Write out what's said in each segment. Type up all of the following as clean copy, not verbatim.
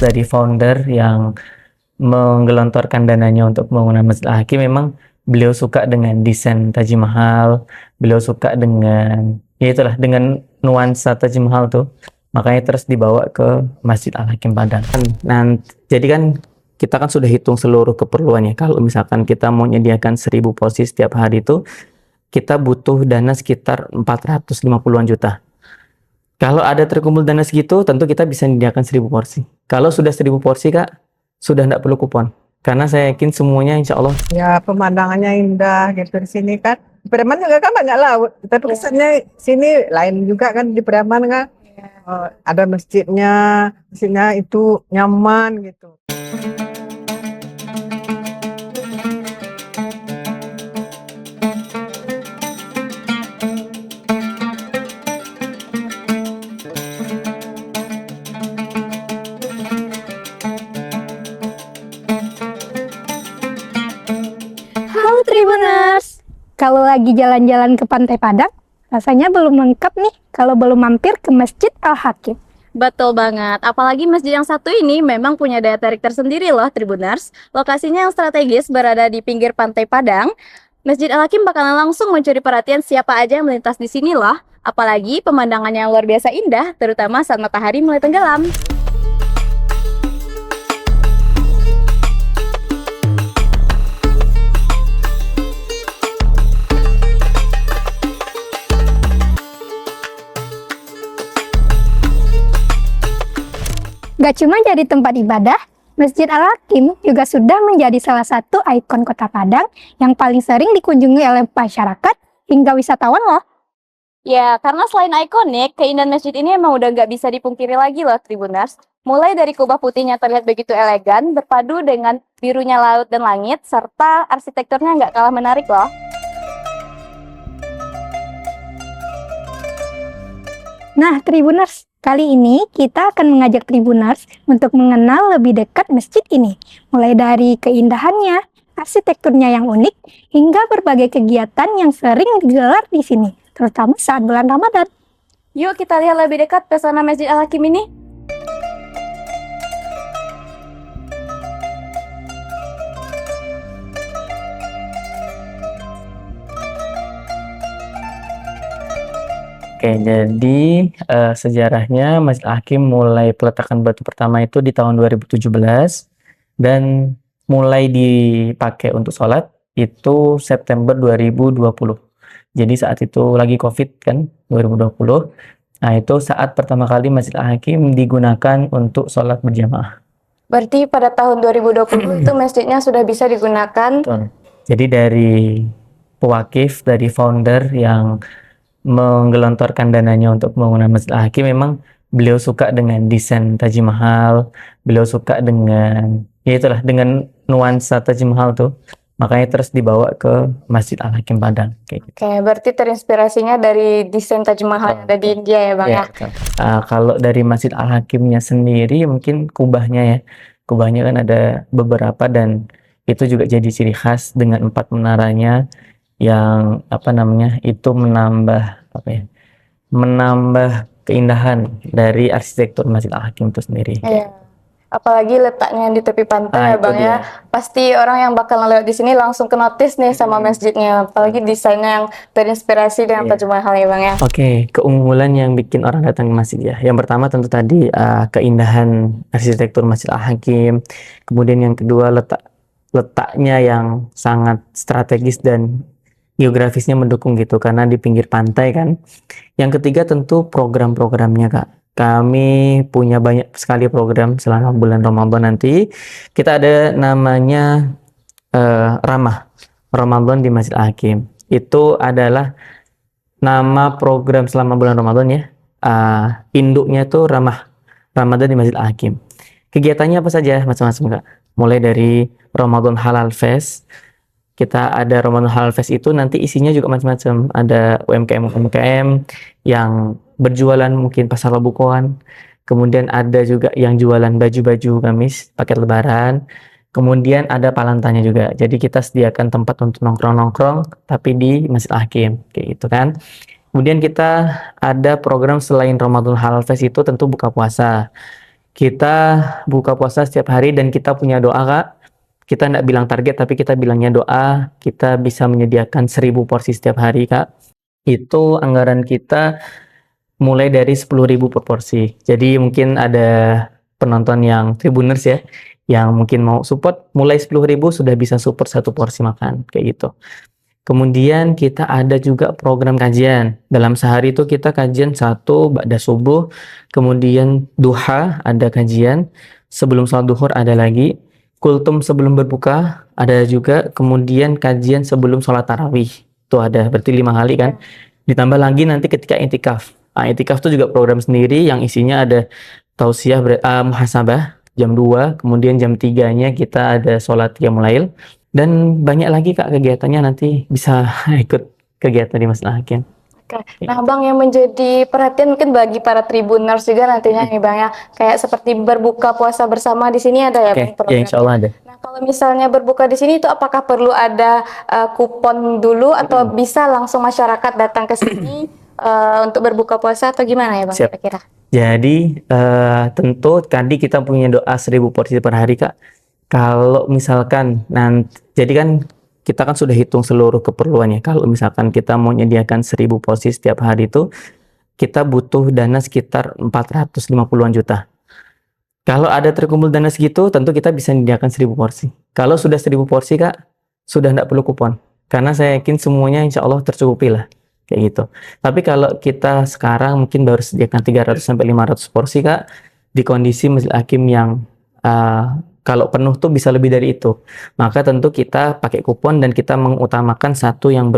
dari founder yang menggelontorkan dananya untuk pembangunan Masjid Al-Hakim. Memang beliau suka dengan desain Taj Mahal, beliau suka dengan ya itulah, dengan nuansa Taj Mahal tuh, makanya terus dibawa ke Masjid Al-Hakim Padang. Nah, jadi kan kita kan sudah hitung seluruh keperluannya. Kalau misalkan kita mau menyediakan 1000 porsi setiap hari itu, kita butuh dana sekitar 450-an juta. Kalau ada terkumpul dana segitu, tentu kita bisa menyediakan 1000 porsi. Kalau sudah 1000 porsi, Kak, sudah tidak perlu kupon. Karena saya yakin semuanya insya Allah. Ya, pemandangannya indah gitu di sini kan. Di Preman juga kan banyak laut. Tapi kesannya sini lain juga kan di Preman kan. Ada masjidnya itu nyaman gitu. Halo Tribuners, kalau lagi jalan-jalan ke Pantai Padang, rasanya belum lengkap nih kalau belum mampir ke Masjid Al-Hakim. Betul banget, apalagi masjid yang satu ini memang punya daya tarik tersendiri loh Tribuners. Lokasinya yang strategis berada di pinggir Pantai Padang. Masjid Al-Hakim bakalan langsung mencuri perhatian siapa aja yang melintas di sini loh. Apalagi pemandangannya yang luar biasa indah, terutama saat matahari mulai tenggelam. Gak cuma jadi tempat ibadah, Masjid Al-Hakim juga sudah menjadi salah satu ikon kota Padang yang paling sering dikunjungi oleh masyarakat hingga wisatawan loh. Ya, karena selain ikonik, keindahan masjid ini emang udah nggak bisa dipungkiri lagi loh Tribuners. Mulai dari kubah putihnya terlihat begitu elegan, berpadu dengan birunya laut dan langit, serta arsitekturnya nggak kalah menarik loh. Nah Tribuners, kali ini kita akan mengajak Tribuners untuk mengenal lebih dekat masjid ini. Mulai dari keindahannya, arsitekturnya yang unik, hingga berbagai kegiatan yang sering digelar di sini, terutama saat bulan Ramadan. Yuk kita lihat lebih dekat pesona Masjid Al-Hakim ini. Oke, jadi sejarahnya Masjid Al-Hakim mulai peletakan batu pertama itu di tahun 2017 dan mulai dipakai untuk sholat itu September 2020. Jadi saat itu lagi COVID kan, 2020. Nah, itu saat pertama kali Masjid Al-Hakim digunakan untuk sholat berjamaah. Berarti pada tahun 2020 itu masjidnya sudah bisa digunakan. Betul. Jadi dari pewakif, dari founder yang menggelontorkan dananya untuk pembangunan Masjid Al-Hakim, memang beliau suka dengan desain Taj Mahal, beliau suka dengan ya itulah, dengan nuansa Taj Mahal tuh, makanya terus dibawa ke Masjid Al-Hakim Padang kayak gitu. Oke, berarti terinspirasinya dari desain Taj Mahal yang ada di India ya Bang ya? betul. Kalau dari Masjid Al-Hakimnya sendiri mungkin kubahnya kan ada beberapa, dan itu juga jadi ciri khas dengan 4 menaranya yang itu menambah keindahan dari arsitektur Masjid Al-Hakim itu sendiri. Iya. Apalagi letaknya di tepi pantai ya itu Bang ya. Pasti orang yang bakal lewat di sini langsung ke notice nih sama masjidnya. Apalagi desainnya yang terinspirasi dengan Taj Mahal ya Bang ya. Oke, keunggulan yang bikin orang datang ke masjid ya. Yang pertama tentu tadi keindahan arsitektur Masjid Al-Hakim. Kemudian yang kedua letaknya yang sangat strategis dan geografisnya mendukung gitu, karena di pinggir pantai kan. Yang ketiga tentu program-programnya Kak. Kami punya banyak sekali program selama bulan Ramadan nanti. Kita ada namanya Ramah Ramadan di Masjid Al-Hakim. Itu adalah nama program selama bulan Ramadan ya. Induknya itu Ramah Ramadan di Masjid Al-Hakim. Kegiatannya apa saja? Macam-macam Kak. Mulai dari Ramadan Halal Fest. Kita ada Ramadan Halal Fest itu nanti isinya juga macam-macam. Ada UMKM yang berjualan mungkin pasar Labukoan. Kemudian ada juga yang jualan baju-baju gamis paket lebaran. Kemudian ada palantanya juga. Jadi kita sediakan tempat untuk nongkrong-nongkrong tapi di Masjid Al-Hakim kayak gitu kan. Kemudian kita ada program selain Ramadan Halal Fest itu tentu buka puasa. Kita buka puasa setiap hari dan kita punya doa, Kak. Kita nggak bilang target, tapi kita bilangnya doa. Kita bisa menyediakan 1.000 porsi setiap hari, Kak. Itu anggaran kita mulai dari 10.000 per porsi. Jadi mungkin ada penonton yang Tribuners ya, yang mungkin mau support, mulai 10.000 sudah bisa support 1 porsi makan, kayak gitu. Kemudian kita ada juga program kajian. Dalam sehari itu kita kajian 1 ba'da subuh, kemudian duha ada kajian, sebelum sholat duhur ada lagi, kultum sebelum berbuka ada juga, kemudian kajian sebelum sholat tarawih. Itu ada, berarti 5 kali kan. Ditambah lagi nanti ketika intikaf. Nah, intikaf itu juga program sendiri yang isinya ada tausiah, muhasabah jam 2, kemudian jam 3-nya kita ada sholat qiyamul lail. Dan banyak lagi Kak kegiatannya, nanti bisa ikut kegiatan di Masjid Al-Hakim. Oke. Nah, Bang, yang menjadi perhatian mungkin bagi para Tribuners juga nantinya nih Bang ya, kayak seperti berbuka puasa bersama di sini ada ya Bang Ya programnya? insya Allah ada. Nah, kalau misalnya berbuka di sini itu apakah perlu ada kupon dulu atau bisa langsung masyarakat datang ke sini untuk berbuka puasa atau gimana ya Bang Siap. kira-kira? Jadi tentu tadi kita punya doa 1.000 porsi per hari Kak. Kalau misalkan nanti, jadi kan kita kan sudah hitung seluruh keperluannya. Kalau misalkan kita mau menyediakan 1.000 porsi setiap hari itu, kita butuh dana sekitar 450-an juta. Kalau ada terkumpul dana segitu, tentu kita bisa menyediakan 1.000 porsi. Kalau sudah 1.000 porsi Kak, sudah tidak perlu kupon. Karena saya yakin semuanya insya Allah tercukupi lah. Kayak gitu. Tapi kalau kita sekarang mungkin baru sediakan 300-500 porsi Kak, di kondisi Masjid Hakim yang kalau penuh tuh bisa lebih dari itu. Maka tentu kita pakai kupon dan kita mengutamakan satu yang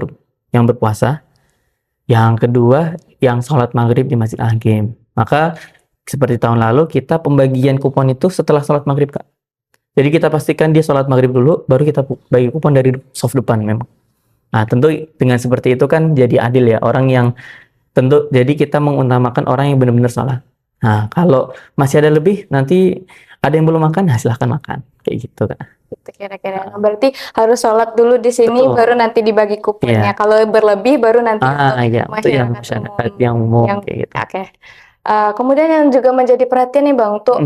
berpuasa. Yang kedua, yang sholat maghrib di Masjid Al-Hakim. Maka seperti tahun lalu kita pembagian kupon itu setelah sholat maghrib Kak. Jadi kita pastikan dia sholat maghrib dulu, baru kita bagi kupon dari soft depan memang. Nah tentu dengan seperti itu kan jadi adil ya. Orang yang tentu, jadi kita mengutamakan orang yang benar-benar sholat. Nah kalau masih ada lebih, nanti ada yang belum makan, nah silahkan makan. Kayak gitu Kak. Gitu kira-kira. Nah, berarti harus sholat dulu di sini, Betul. baru nanti dibagi kuponnya. Iya. Kalau berlebih baru nanti untuk Iya, itu yang masyarakat yang umum Yang- kayak gitu. Oke. Kemudian yang juga menjadi perhatian nih Bang, untuk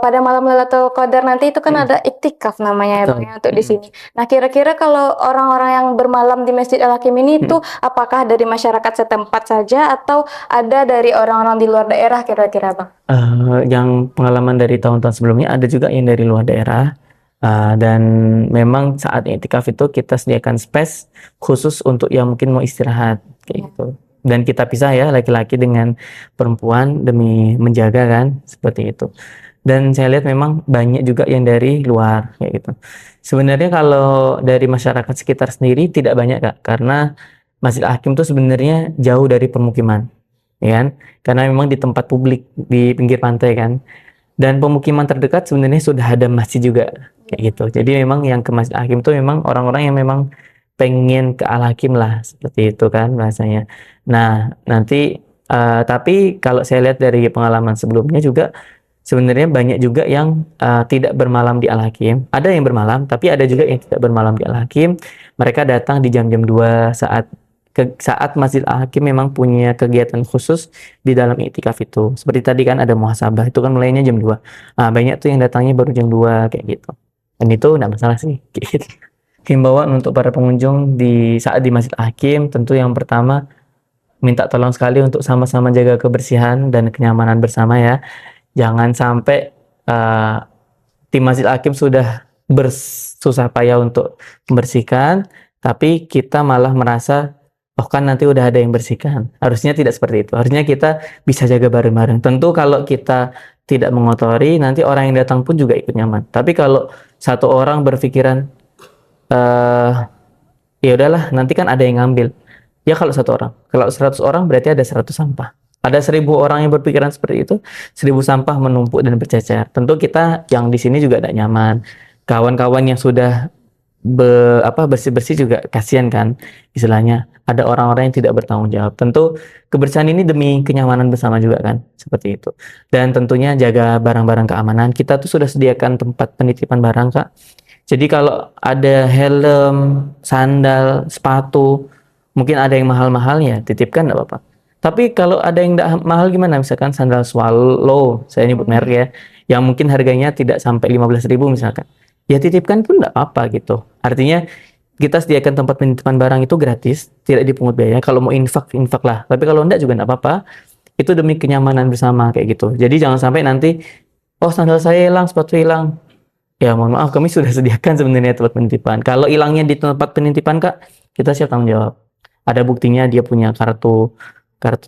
pada malam Lailatul Qadar nanti itu kan ada iktikaf namanya ya Bang Betul. ya, untuk di sini. Nah, kira-kira kalau orang-orang yang bermalam di Masjid Al-Hakim ini itu apakah dari masyarakat setempat saja atau ada dari orang-orang di luar daerah kira-kira Bang? Yang pengalaman dari tahun-tahun sebelumnya ada juga yang dari luar daerah. Dan memang saat iktikaf itu kita sediakan space khusus untuk yang mungkin mau istirahat kayak gitu. Dan kita pisah ya laki-laki dengan perempuan demi menjaga kan, seperti itu. Dan saya lihat memang banyak juga yang dari luar kayak gitu. Sebenarnya kalau dari masyarakat sekitar sendiri tidak banyak Kak, karena Masjid Al-Hakim itu sebenarnya jauh dari permukiman, ya kan? Karena memang di tempat publik di pinggir pantai kan. Dan pemukiman terdekat sebenarnya sudah ada masjid juga kayak gitu. Jadi memang yang ke Masjid Al-Hakim itu memang orang-orang yang memang pengen ke Al-Hakim lah, seperti itu kan bahasanya. Nah nanti tapi kalau saya lihat dari pengalaman sebelumnya juga sebenarnya banyak juga yang tidak bermalam di Al-Hakim. Ada yang bermalam, tapi ada juga yang tidak bermalam di Al-Hakim. Mereka datang di jam-jam 2 saat Masjid Al-Hakim memang punya kegiatan khusus di dalam iktikaf itu. Seperti tadi kan ada muhasabah, itu kan mulainya jam 2. Banyak tuh yang datangnya baru jam 2 kayak gitu. Dan itu enggak masalah sih kayak gitu. Himbauan untuk para pengunjung saat di Masjid Al-Hakim, tentu yang pertama minta tolong sekali untuk sama-sama jaga kebersihan dan kenyamanan bersama ya. Jangan sampai tim Masjid Al-Hakim sudah bersusah payah untuk membersihkan, tapi kita malah merasa oh kan nanti udah ada yang bersihkan. Harusnya tidak seperti itu. Harusnya kita bisa jaga bareng-bareng. Tentu kalau kita tidak mengotori, nanti orang yang datang pun juga ikut nyaman. Tapi kalau satu orang berpikiran ya udahlah nanti kan ada yang ngambil. Ya kalau satu orang. Kalau 100 orang berarti ada 100 sampah. Ada 1.000 orang yang berpikiran seperti itu, 1.000 sampah menumpuk dan bercecer. Tentu kita yang di sini juga tidak nyaman. Kawan-kawan yang sudah bersih-bersih juga kasihan kan istilahnya. Ada orang-orang yang tidak bertanggung jawab. Tentu kebersihan ini demi kenyamanan bersama juga kan, seperti itu. Dan tentunya jaga barang-barang keamanan. Kita tuh sudah sediakan tempat penitipan barang Kak. Jadi kalau ada helm, sandal, sepatu, mungkin ada yang mahal-mahalnya, titipkan enggak apa-apa. Tapi kalau ada yang nggak mahal gimana? Misalkan sandal Swallow, saya nyebut merek ya, yang mungkin harganya tidak sampai 15.000 misalkan. Ya titipkan pun nggak apa gitu. Artinya kita sediakan tempat penitipan barang itu gratis, tidak dipungut biaya. Kalau mau infak, infak lah. Tapi kalau enggak juga enggak apa-apa. Itu demi kenyamanan bersama kayak gitu. Jadi jangan sampai nanti, oh sandal saya hilang, sepatu hilang. Ya mohon maaf, kami sudah sediakan sebenarnya tempat penitipan. Kalau hilangnya di tempat penitipan Kak, kita siap tanggung jawab. Ada buktinya dia punya kartu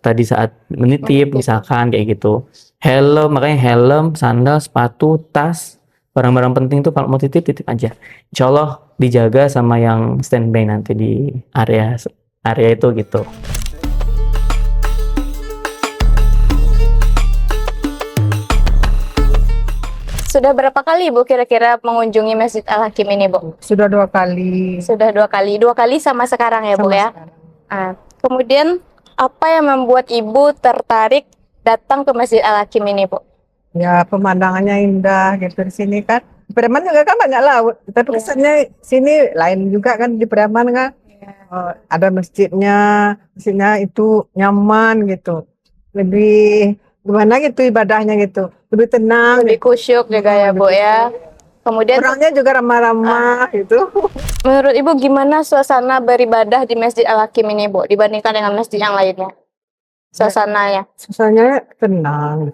tadi saat menitip, misalkan kayak gitu. Helm, makanya helm, sandal, sepatu, tas, barang-barang penting tuh kalau mau titip aja. Insya Allah dijaga sama yang standby nanti di area itu gitu. Sudah berapa kali Ibu kira-kira mengunjungi Masjid Al-Hakim ini, Bu? Sudah 2 kali. Sudah 2 kali. 2 kali sama sekarang ya, Bu Sama ya? sekarang. Kemudian apa yang membuat Ibu tertarik datang ke Masjid Al-Hakim ini, Bu? Ya pemandangannya indah gitu di sini kan. Di Preman juga kan banyak laut, tapi kesannya sini lain juga kan di Preman kan. Ada masjidnya itu nyaman gitu. Lebih gimana gitu ibadahnya gitu. Lebih tenang. Lebih kusyuk juga ya, Bu ya. Kemudian Orangnya juga ramah-ramah gitu. menurut Ibu gimana suasana beribadah di Masjid Al-Hakim ini, Bu, dibandingkan dengan masjid yang lainnya? Suasananya. Suasananya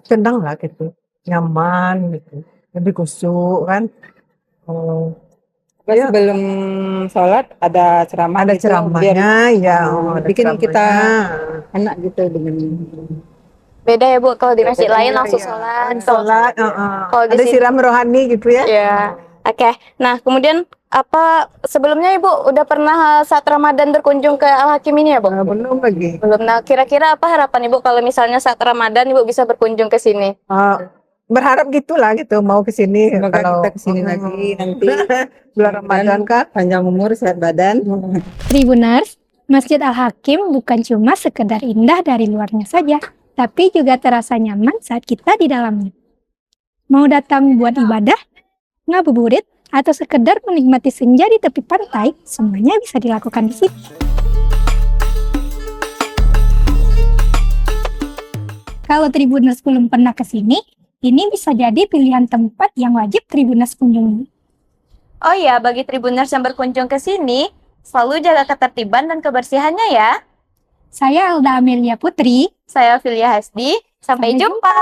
tenang lah gitu. Nyaman gitu. Lebih kusyuk kan. Terus Iya. sebelum sholat ada ceramah Ada gitu, biar ceramahnya ya. Ada bikin kita ceramahnya. enak gitu dengan Beda ya, Bu, kalau di masjid lain Iya, langsung iya. sholat. Sholat, Kalau di ada sini- siram rohani gitu ya. Ya, oke. Nah, kemudian apa sebelumnya Ibu udah pernah saat Ramadan berkunjung ke Al-Hakim ini ya, Bu? Belum lagi. Belum. Nah, kira-kira apa harapan Ibu kalau misalnya saat Ramadan Ibu bisa berkunjung ke sini? Berharap gitulah gitu mau ke sini semoga kalau kita kesini lagi nanti bulan Ramadan kan. panjang umur, sehat badan. Tribuners, Masjid Al-Hakim bukan cuma sekedar indah dari luarnya saja, tapi juga terasa nyaman saat kita di dalamnya. Mau datang buat ibadah, ngabuburit, atau sekedar menikmati senja di tepi pantai, semuanya bisa dilakukan di sini. Kalau Tribuners belum pernah ke sini, ini bisa jadi pilihan tempat yang wajib Tribuners kunjungi. Oh ya, bagi Tribuners yang berkunjung ke sini, selalu jaga ketertiban dan kebersihannya ya. Saya Elda Amelia Putri. Saya Filia Hasdi, sampai Sampai jumpa.